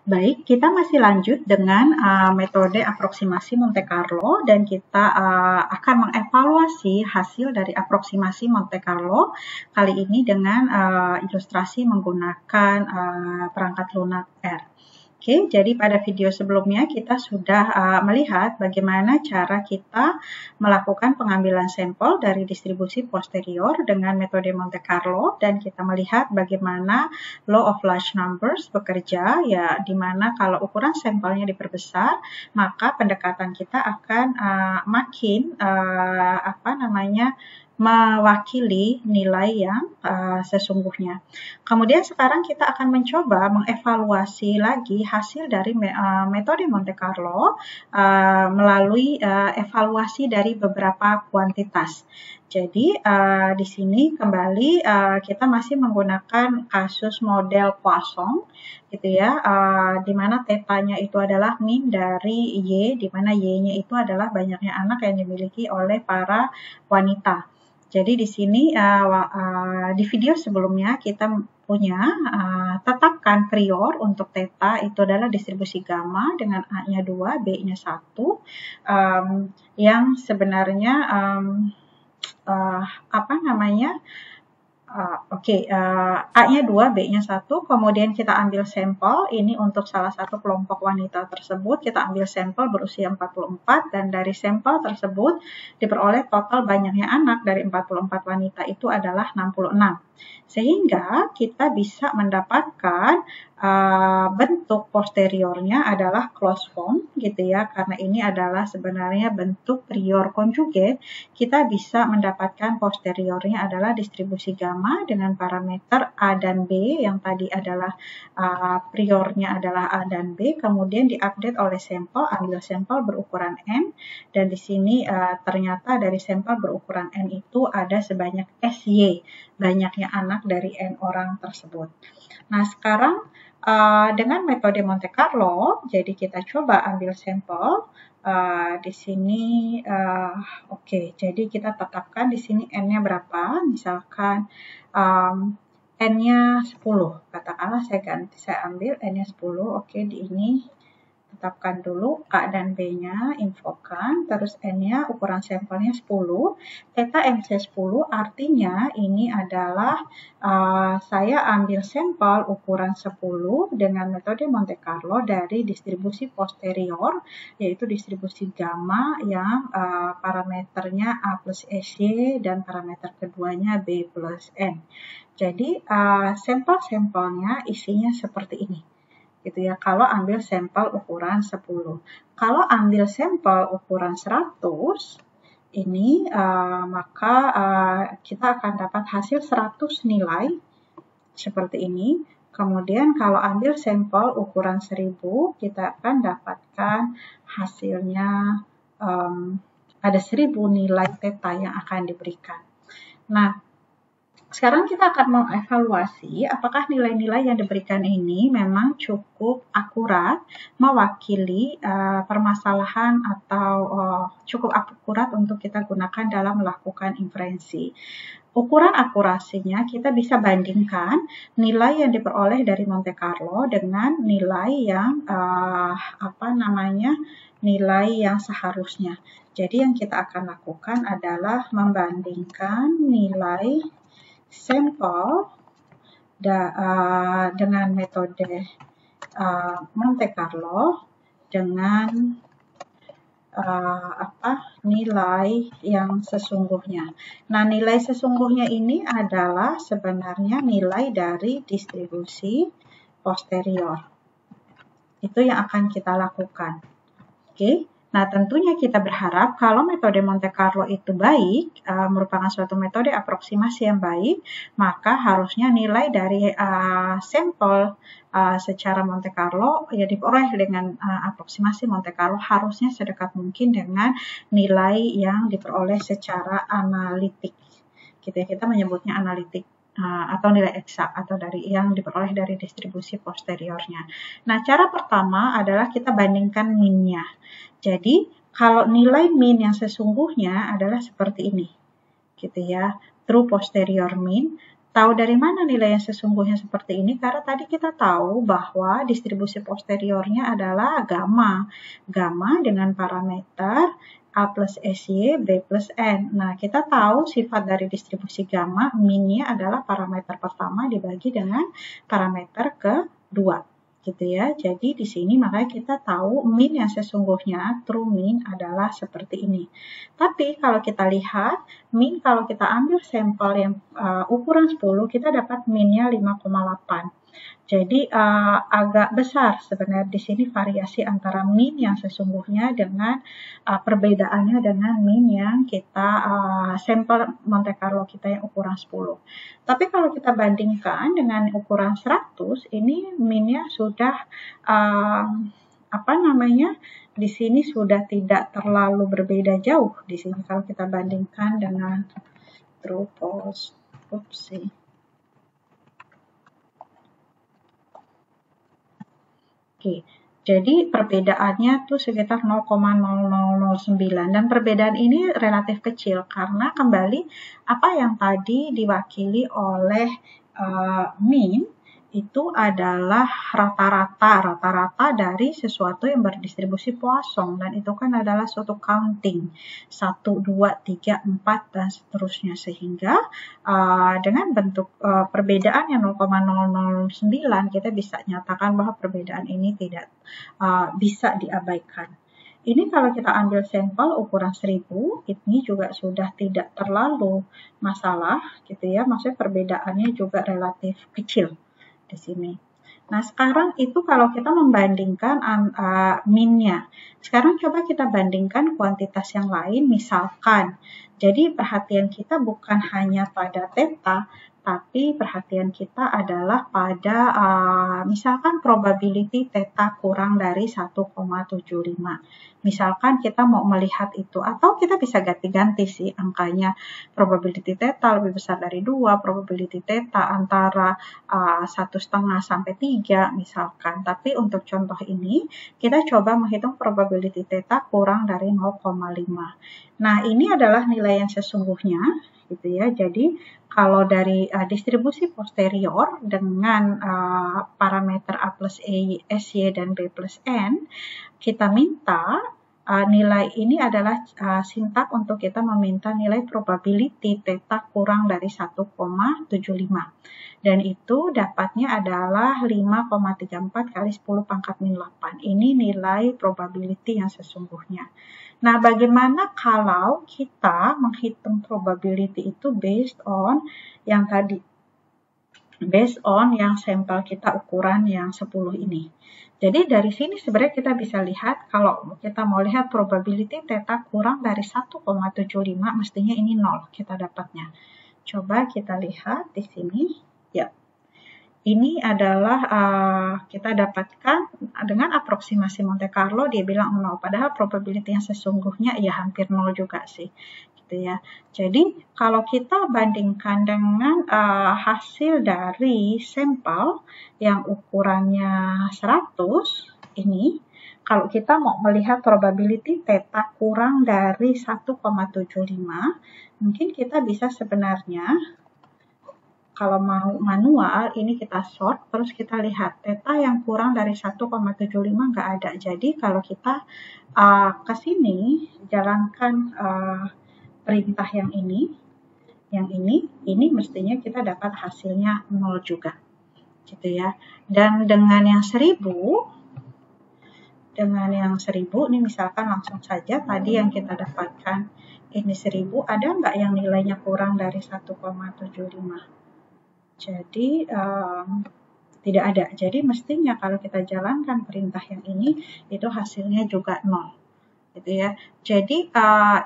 Baik, kita masih lanjut dengan metode aproksimasi Monte Carlo dan kita akan mengevaluasi hasil dari aproksimasi Monte Carlo kali ini dengan ilustrasi menggunakan perangkat lunak R. Oke, jadi pada video sebelumnya kita sudah melihat bagaimana cara kita melakukan pengambilan sampel dari distribusi posterior dengan metode Monte Carlo, dan kita melihat bagaimana law of large numbers bekerja, ya, di mana kalau ukuran sampelnya diperbesar, maka pendekatan kita akan makin mewakili nilai yang sesungguhnya. Kemudian sekarang kita akan mencoba mengevaluasi lagi hasil dari metode Monte Carlo melalui evaluasi dari beberapa kuantitas. Jadi di sini kembali kita masih menggunakan kasus model Poisson, gitu ya, di mana tetanya itu adalah min dari Y, di mana Y-nya itu adalah banyaknya anak yang dimiliki oleh para wanita. Jadi di sini di video sebelumnya kita punya tetapkan prior untuk theta itu adalah distribusi gamma dengan A-nya 2, B-nya 1, yang sebenarnya A-nya 2, B-nya 1, kemudian kita ambil sampel, ini untuk salah satu kelompok wanita tersebut, kita ambil sampel berusia 44, dan dari sampel tersebut diperoleh total banyaknya anak dari 44 wanita itu adalah 66. Sehingga kita bisa mendapatkan bentuk posteriornya adalah closed form, gitu ya, karena ini adalah sebenarnya bentuk prior konjugat. Kita bisa mendapatkan posteriornya adalah distribusi gamma dengan parameter A dan B, yang tadi adalah priornya adalah A dan B, kemudian diupdate oleh sampel, ambil sampel berukuran N, dan di sini ternyata dari sampel berukuran N itu ada sebanyak SY, banyaknya anak dari N orang tersebut. Nah, sekarang dengan metode Monte Carlo, jadi kita coba ambil sampel. Di sini, jadi kita tetapkan di sini N-nya berapa, misalkan N-nya 10, katakanlah saya ambil N-nya 10, di ini tetapkan dulu A dan B-nya, infokan, terus N-nya ukuran sampelnya 10, theta MC 10 artinya ini adalah saya ambil sampel ukuran 10 dengan metode Monte Carlo dari distribusi posterior, yaitu distribusi gamma yang parameternya A plus SY dan parameter keduanya B plus N. Jadi sampel-sampelnya isinya seperti ini, gitu ya, kalau ambil sampel ukuran 10. Kalau ambil sampel ukuran 100, ini maka kita akan dapat hasil 100 nilai seperti ini. Kemudian kalau ambil sampel ukuran 1000, kita akan dapatkan hasilnya ada 1000 nilai theta yang akan diberikan. Nah, sekarang kita akan mengevaluasi apakah nilai-nilai yang diberikan ini memang cukup akurat mewakili permasalahan atau cukup akurat untuk kita gunakan dalam melakukan inferensi. Ukuran akurasinya kita bisa bandingkan nilai yang diperoleh dari Monte Carlo dengan nilai yang nilai yang seharusnya. Jadi yang kita akan lakukan adalah membandingkan nilai sampel dengan metode Monte Carlo dengan nilai yang sesungguhnya. Nah, nilai sesungguhnya ini adalah sebenarnya nilai dari distribusi posterior. Itu yang akan kita lakukan. Oke. Nah, tentunya kita berharap kalau metode Monte Carlo itu baik, merupakan suatu metode aproksimasi yang baik, maka harusnya nilai dari sampel secara Monte Carlo yang diperoleh dengan aproksimasi Monte Carlo harusnya sedekat mungkin dengan nilai yang diperoleh secara analitik. Gitu ya, kita menyebutnya analitik. Atau nilai eksak atau dari yang diperoleh dari distribusi posteriornya. Nah, cara pertama adalah kita bandingkan min-nya. Jadi, kalau nilai min yang sesungguhnya adalah seperti ini, gitu ya, true posterior min. Tahu dari mana nilai yang sesungguhnya seperti ini? Karena tadi kita tahu bahwa distribusi posteriornya adalah gamma. Gamma dengan parameter A plus SY, B plus N. Nah, kita tahu sifat dari distribusi gamma, min-nya adalah parameter pertama dibagi dengan parameter kedua. Gitu ya. Jadi di sini makanya kita tahu min yang sesungguhnya, true min adalah seperti ini. Tapi kalau kita lihat, min kalau kita ambil sampel yang ukuran 10, kita dapat minnya 5,8. Jadi agak besar sebenarnya di sini variasi antara min yang sesungguhnya dengan perbedaannya dengan min yang kita sampel Monte Carlo kita yang ukuran 10. Tapi kalau kita bandingkan dengan ukuran 100, ini minnya sudah di sini sudah tidak terlalu berbeda jauh di sini kalau kita bandingkan dengan true false. Oke, jadi perbedaannya tuh sekitar 0,0009 dan perbedaan ini relatif kecil karena kembali apa yang tadi diwakili oleh min itu adalah rata-rata dari sesuatu yang berdistribusi Poisson dan itu kan adalah suatu counting 1, 2, 3, 4 dan seterusnya sehingga dengan bentuk perbedaan yang 0,009 kita bisa nyatakan bahwa perbedaan ini tidak bisa diabaikan. Ini kalau kita ambil sampel ukuran 1000, ini juga sudah tidak terlalu masalah gitu ya, maksudnya perbedaannya juga relatif kecil di sini. Nah, sekarang itu kalau kita membandingkan min-nya. Sekarang coba kita bandingkan kuantitas yang lain, misalkan. Jadi perhatian kita bukan hanya pada theta, tapi perhatian kita adalah pada misalkan probability theta kurang dari 1,75. Misalkan kita mau melihat itu, atau kita bisa ganti-ganti sih angkanya. Probability theta lebih besar dari 2, probability theta antara 1,5 sampai 3 misalkan. Tapi untuk contoh ini, kita coba menghitung probability theta kurang dari 0,5. Nah, ini adalah nilai yang sesungguhnya gitu ya. Jadi kalau dari distribusi posterior dengan parameter A plus SY dan B plus N, kita minta nilai ini adalah sintak untuk kita meminta nilai probability theta kurang dari 1,75. Dan itu dapatnya adalah 5,34 kali 10 pangkat min 8. Ini nilai probability yang sesungguhnya. Nah, bagaimana kalau kita menghitung probability itu based on yang tadi? Based on yang sampel kita ukuran yang 10 ini. Jadi dari sini sebenarnya kita bisa lihat kalau kita mau lihat probability theta kurang dari 1,75 mestinya ini 0 kita dapatnya. Coba kita lihat di sini. Ya. Ini adalah kita dapatkan dengan aproksimasi Monte Carlo dia bilang 0, padahal probability yang sesungguhnya ya hampir 0 juga sih. Gitu ya. Jadi kalau kita bandingkan dengan hasil dari sampel yang ukurannya 100 ini, kalau kita mau melihat probability theta kurang dari 1,75, mungkin kita bisa sebenarnya kalau mau manual, ini kita sort, terus kita lihat theta yang kurang dari 1,75 nggak ada. Jadi kalau kita ke sini, jalankan perintah yang ini mestinya kita dapat hasilnya 0 juga. Gitu ya. Dan dengan yang 1000, ini misalkan langsung saja tadi yang kita dapatkan ini 1000, ada nggak yang nilainya kurang dari 1,75? Jadi tidak ada. Jadi mestinya kalau kita jalankan perintah yang ini, itu hasilnya juga 0. Gitu ya. Jadi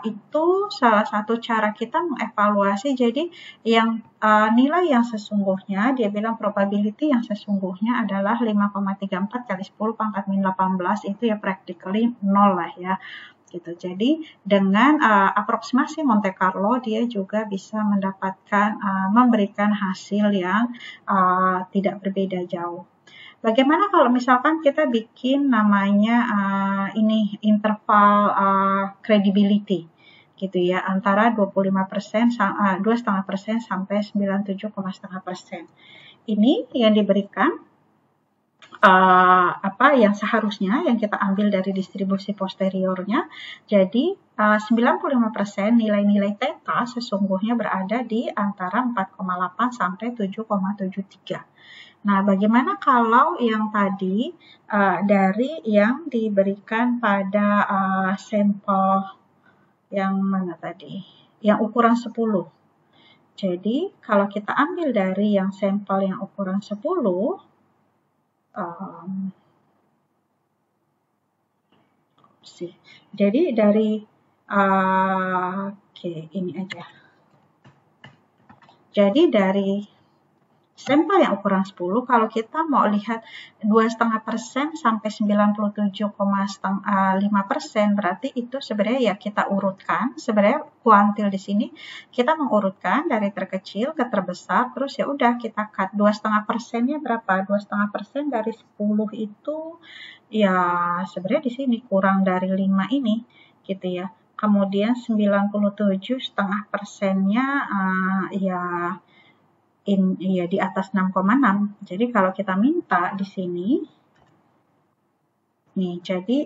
itu salah satu cara kita mengevaluasi. Jadi yang nilai yang sesungguhnya, dia bilang probability yang sesungguhnya adalah 5,34 kali 10 pangkat min 18, itu ya practically 0 lah ya. Gitu. Jadi dengan aproksimasi Monte Carlo dia juga bisa mendapatkan memberikan hasil yang tidak berbeda jauh. Bagaimana kalau misalkan kita bikin namanya ini interval credibility gitu ya, antara 25%, 2,5% sampai 97,5%. Ini yang diberikan yang seharusnya yang kita ambil dari distribusi posteriornya. Jadi 95% nilai-nilai theta sesungguhnya berada di antara 4,8 sampai 7,73. Nah, bagaimana kalau yang tadi dari yang diberikan pada sampel yang mana tadi? Yang ukuran 10. Jadi, kalau kita ambil dari yang sampel yang ukuran 10, jadi dari ini aja. Jadi dari sampel yang ukuran 10, kalau kita mau lihat 2,5% sampai 97,5%, berarti itu sebenarnya ya kita urutkan. Sebenarnya kuantil di sini kita mengurutkan dari terkecil ke terbesar, terus ya udah kita cut. 2,5%-nya berapa? 2,5% dari 10 itu ya sebenarnya di sini kurang dari 5 ini gitu ya. Kemudian 97,5%-nya ya di atas 6,6. Jadi kalau kita minta di sini, nih, jadi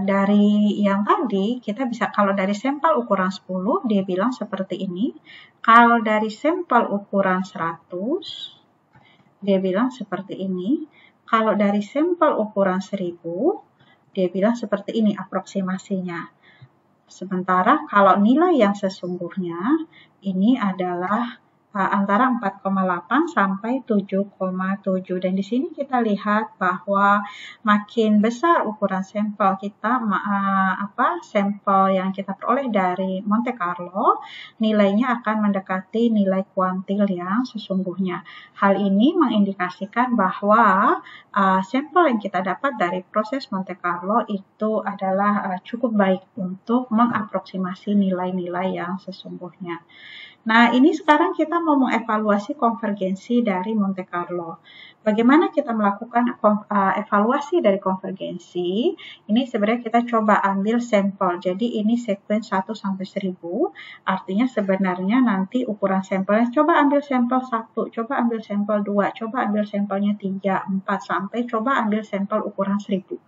dari yang tadi kita bisa, kalau dari sampel ukuran 10 dia bilang seperti ini. Kalau dari sampel ukuran 100 dia bilang seperti ini. Kalau dari sampel ukuran 1000 dia bilang seperti ini aproksimasinya. Sementara kalau nilai yang sesungguhnya ini adalah antara 4,8 sampai 7,7. Dan di sini kita lihat bahwa makin besar ukuran sampel kita, sampel yang kita peroleh dari Monte Carlo, nilainya akan mendekati nilai kuantil yang sesungguhnya. Hal ini mengindikasikan bahwa sampel yang kita dapat dari proses Monte Carlo itu adalah cukup baik untuk mengaproksimasi nilai-nilai yang sesungguhnya. Nah, ini sekarang kita mau mengevaluasi konvergensi dari Monte Carlo. Bagaimana kita melakukan evaluasi dari konvergensi? Ini sebenarnya kita coba ambil sampel. Jadi ini sequence 1 sampai 1000. Artinya sebenarnya nanti ukuran sampelnya, coba ambil sampel 1, coba ambil sampel 2, coba ambil sampelnya 3, 4, sampai coba ambil sampel ukuran 1000.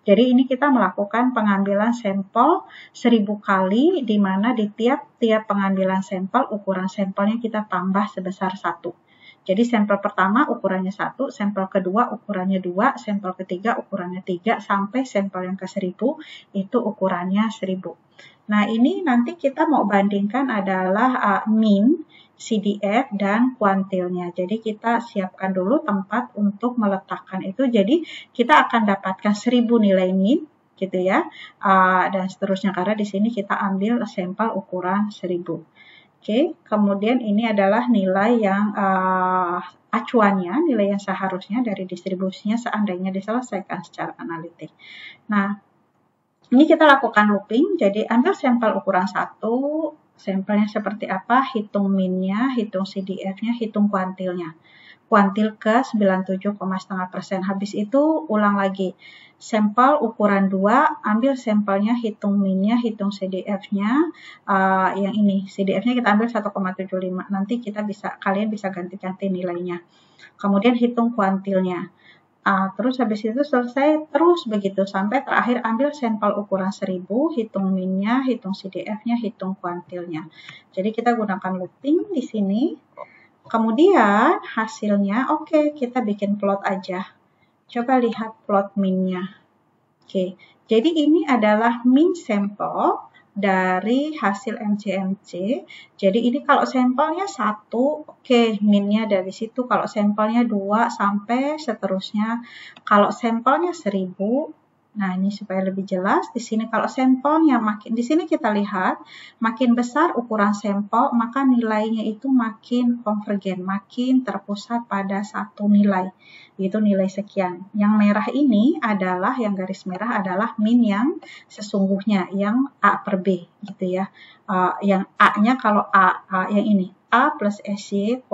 Jadi ini kita melakukan pengambilan sampel 1000 kali, di mana di tiap pengambilan sampel, ukuran sampelnya kita tambah sebesar 1. Jadi sampel pertama ukurannya 1, sampel kedua ukurannya 2, sampel ketiga ukurannya 3, sampai sampel yang ke-1000 itu ukurannya 1000. Nah, ini nanti kita mau bandingkan adalah min, CDF, dan kuantilnya. Jadi kita siapkan dulu tempat untuk meletakkan itu. Jadi kita akan dapatkan 1000 nilai min, gitu ya, dan seterusnya, karena di sini kita ambil sampel ukuran 1000. Oke, kemudian ini adalah nilai yang acuannya, nilai yang seharusnya dari distribusinya seandainya diselesaikan secara analitik. Nah, ini kita lakukan looping, jadi ambil sampel ukuran 1, sampelnya seperti apa, hitung minnya, hitung CDF-nya, hitung kuantilnya. Kuantil ke 97,5%. Habis itu ulang lagi. Sampel ukuran 2, ambil sampelnya, hitung minnya, hitung CDF-nya. Yang ini, CDF-nya kita ambil 1,75. Nanti kalian bisa ganti-ganti nilainya. Kemudian hitung kuantilnya. Terus habis itu selesai, terus begitu sampai terakhir ambil sampel ukuran 1000, hitung minnya, hitung CDF-nya, hitung kuantilnya. Jadi kita gunakan looping di sini. Kemudian hasilnya, oke, kita bikin plot aja. Coba lihat plot minnya. Oke, jadi ini adalah min sampel dari hasil MCMC. Jadi ini kalau sampelnya 1, oke, minnya dari situ. Kalau sampelnya 2 sampai seterusnya. Kalau sampelnya 1000, nah ini supaya lebih jelas, di sini kalau sampelnya di sini kita lihat makin besar ukuran sampel, maka nilainya itu makin konvergen, makin terpusat pada satu nilai, yaitu nilai sekian. Yang merah ini adalah, yang garis merah adalah min yang sesungguhnya, yang A per B gitu ya. Yang A-nya kalau yang ini, A plus SY,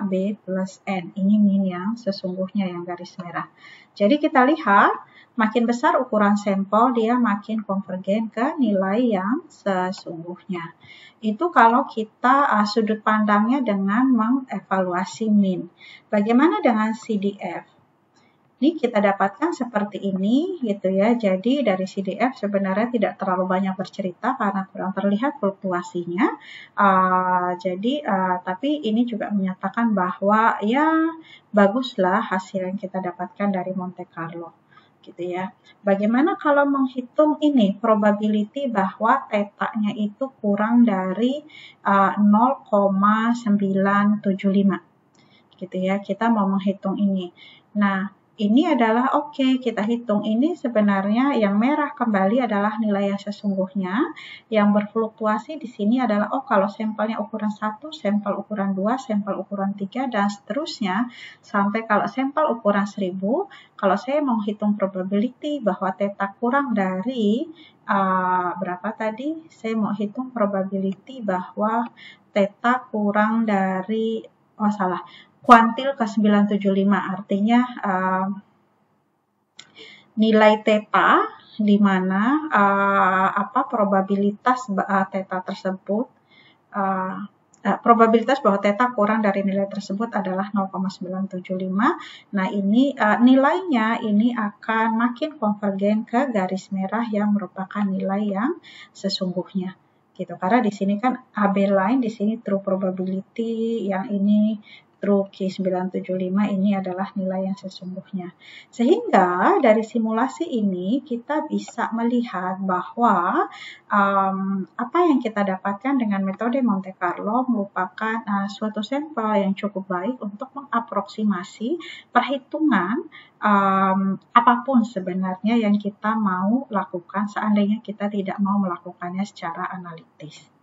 B plus N. Ini min yang sesungguhnya yang garis merah. Jadi kita lihat Makin besar ukuran sampel, dia makin konvergen ke nilai yang sesungguhnya. Itu kalau kita sudut pandangnya dengan mengevaluasi min. Bagaimana dengan CDF? Ini kita dapatkan seperti ini gitu ya. Jadi dari CDF sebenarnya tidak terlalu banyak bercerita karena kurang terlihat fluktuasinya. Tapi ini juga menyatakan bahwa ya baguslah hasil yang kita dapatkan dari Monte Carlo gitu ya. Bagaimana kalau menghitung ini probability bahwa theta-nya itu kurang dari 0,975 gitu ya. Kita mau menghitung ini. Nah, ini adalah oke, kita hitung ini sebenarnya yang merah kembali adalah nilai yang sesungguhnya. Yang berfluktuasi di sini adalah kalau sampelnya ukuran 1, sampel ukuran 2, sampel ukuran 3 dan seterusnya sampai kalau sampel ukuran 1000, kalau saya mau hitung probability bahwa theta kurang dari berapa tadi? Saya mau hitung probability bahwa theta kurang dari kuantil ke 975, artinya nilai theta di mana probabilitas theta tersebut probabilitas bahwa theta kurang dari nilai tersebut adalah 0,975. Nah, ini nilainya ini akan makin konvergen ke garis merah yang merupakan nilai yang sesungguhnya. Gitu. Karena di sini kan AB line, di sini true probability, yang ini true Q975, ini adalah nilai yang sesungguhnya. Sehingga dari simulasi ini kita bisa melihat bahwa apa yang kita dapatkan dengan metode Monte Carlo merupakan suatu sampel yang cukup baik untuk mengaproksimasi perhitungan apapun sebenarnya yang kita mau lakukan seandainya kita tidak mau melakukannya secara analitis.